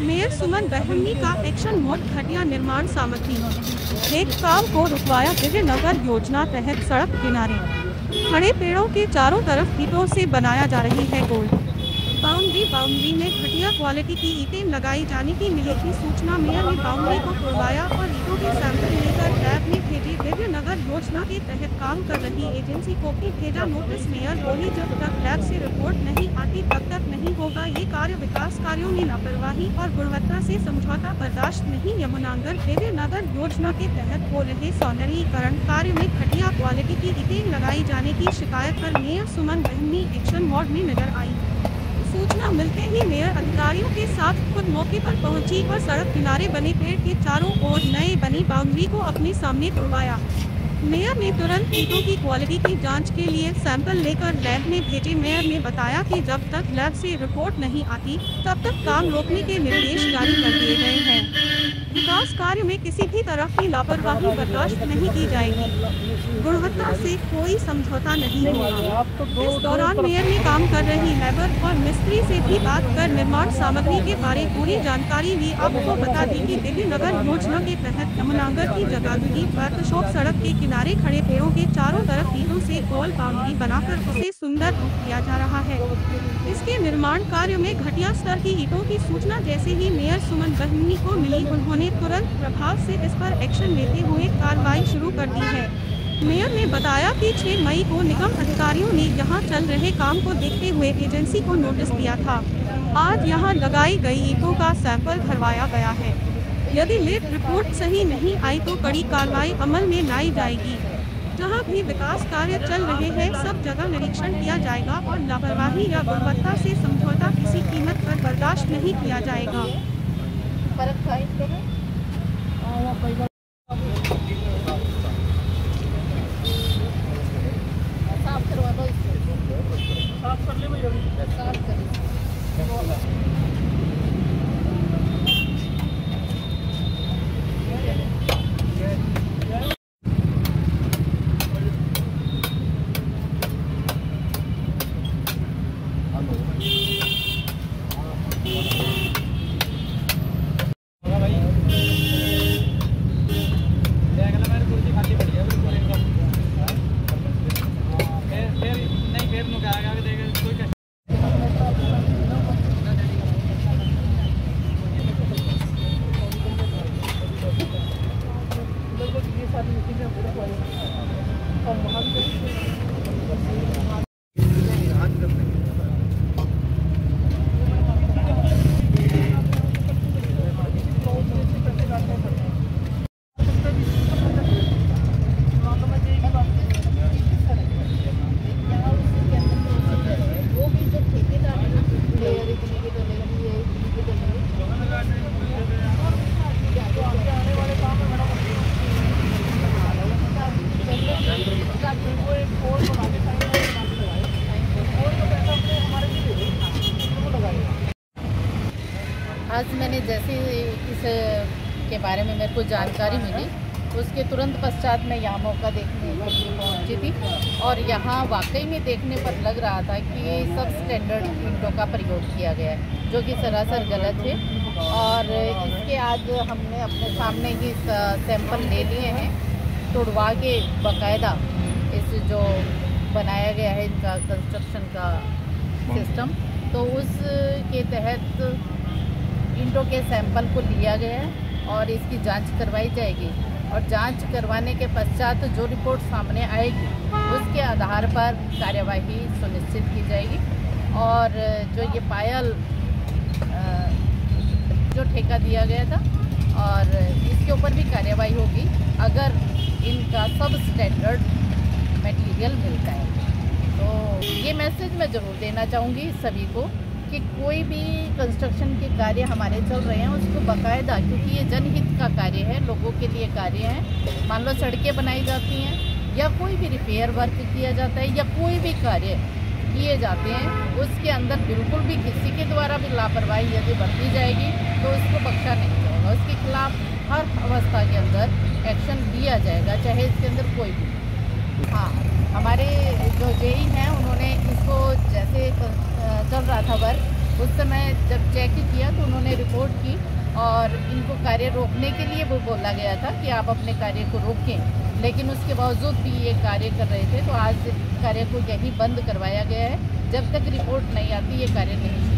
Mayor सुमन बहमनी का action mode घटिया निर्माण सामग्री। एक काम को रुकवाया दिव्य नगर योजना तहत सड़क किनारे खड़े पेड़ों के चारों तरफ ईंटों से बनाया जा रही है गोल बाउंड्री में घटिया क्वालिटी की ईंटें लगाई जाने की मिली थी सूचना। मेयर ने बाउंड्री को तोड़वाया और ईंटों के सैंपल लेकर लैब में भेजे। दिव्य नगर योजना के तहत काम कर रही एजेंसी को भी भेजा नोटिस। मेयर बोली जब तक लैब से रिपोर्ट नहीं आती तब तक नहीं होगा ये कार्य। विकास कार्यों में लापरवाही और गुणवत्ता से समझौता बर्दाश्त नहीं। यमुनानगर दिव्य नगर योजना के तहत हो रहे सौंदर्यीकरण कार्य में घटिया क्वालिटी की ईंटें लगाई जाने की शिकायत पर मेयर सुमन बहमनी एक्शन मोड में नजर आई। सूचना मिलते ही मेयर अधिकारियों के साथ खुद मौके पर पहुंची और सड़क किनारे बने पेड़ के चारों ओर नए बनी बाउंड्री को अपने सामने तोड़वाया। मेयर ने तुरंत ईंटों की क्वालिटी की जांच के लिए सैंपल लेकर लैब में भेजे। मेयर ने बताया कि जब तक लैब से रिपोर्ट नहीं आती तब तक काम रोकने के निर्देश जारी कर दिए गए हैं। विकास कार्य में किसी भी तरह की लापरवाही बर्दाश्त नहीं की जाएगी। गुणवत्ता से कोई समझौता नहीं होगा। इस दौरान मेयर ने काम कर रही लेबर और मिस्त्री से भी बात कर निर्माण सामग्री के बारे पूरी जानकारी ली। आपको बता दें कि दिव्य नगर योजना के तहत यमुनानगर की जगाधरी पर अशोक सड़क के किनारे खड़े पेड़ों के चारों तरफ ईंटों से गोल बाउंड्री बनाकर उसे सुंदर रूप दिया जा रहा है। इसके निर्माण कार्य में घटिया स्तर की ईंटों की सूचना जैसे ही मेयर सुमन बहमनी को मिली उन्होंने तुरंत प्रभाव से इस पर एक्शन लेते हुए कार्रवाई शुरू कर दी है। मेयर ने बताया कि 6 मई को निगम अधिकारियों ने यहां चल रहे काम को देखते हुए एजेंसी को नोटिस दिया था। आज यहां लगाई गई ईंटों का सैंपल भरवाया गया है। यदि लैब रिपोर्ट सही नहीं आई तो कड़ी कार्रवाई अमल में लाई जाएगी। जहां भी विकास कार्य चल रहे हैं सब जगह निरीक्षण किया जाएगा और लापरवाही या गुणवत्ता से समझौता किसी कीमत पर बर्दाश्त नहीं किया जाएगा। आज मैंने जैसे इस के बारे में मेरे को जानकारी मिली उसके तुरंत पश्चात मैं यहाँ मौका देखने के लिए पहुँची थी और यहाँ वाकई में देखने पर लग रहा था कि सब स्टैंडर्ड ईंटों का प्रयोग किया गया है जो कि सरासर गलत है। और इसके आज हमने अपने सामने ही सैंपल ले लिए हैं तोड़वा के बाकायदा इस जो बनाया गया है इनका कंस्ट्रक्शन का सिस्टम तो उसके तहत ईंटों के सैंपल को लिया गया है और इसकी जांच करवाई जाएगी और जांच करवाने के पश्चात जो रिपोर्ट सामने आएगी उसके आधार पर कार्यवाही सुनिश्चित की जाएगी। और जो ये पायल जो ठेका दिया गया था और इसके ऊपर भी कार्यवाही होगी अगर इनका सब स्टैंडर्ड मटेरियल मिलता है। तो ये मैसेज मैं ज़रूर देना चाहूँगी सभी को कि कोई भी कंस्ट्रक्शन के कार्य हमारे चल रहे हैं उसको बाकायदा, क्योंकि ये जनहित का कार्य है, लोगों के लिए कार्य है। मान लो सड़कें बनाई जाती हैं या कोई भी रिपेयर वर्क किया जाता है या कोई भी कार्य किए जाते हैं उसके अंदर बिल्कुल भी किसी के द्वारा भी लापरवाही यदि बरती जाएगी तो उसको बख्शा नहीं जाएगा। उसके खिलाफ हर अवस्था के अंदर एक्शन लिया जाएगा, चाहे इसके अंदर कोई भी। हाँ, हमारे जो जेई हैं उन्होंने इसको जैसे चल रहा था वर्क उस समय जब चेक किया तो उन्होंने रिपोर्ट की और इनको कार्य रोकने के लिए वो बोला गया था कि आप अपने कार्य को रोकें, लेकिन उसके बावजूद भी ये कार्य कर रहे थे। तो आज कार्य को यहीं बंद करवाया गया है। जब तक रिपोर्ट नहीं आती ये कार्य नहीं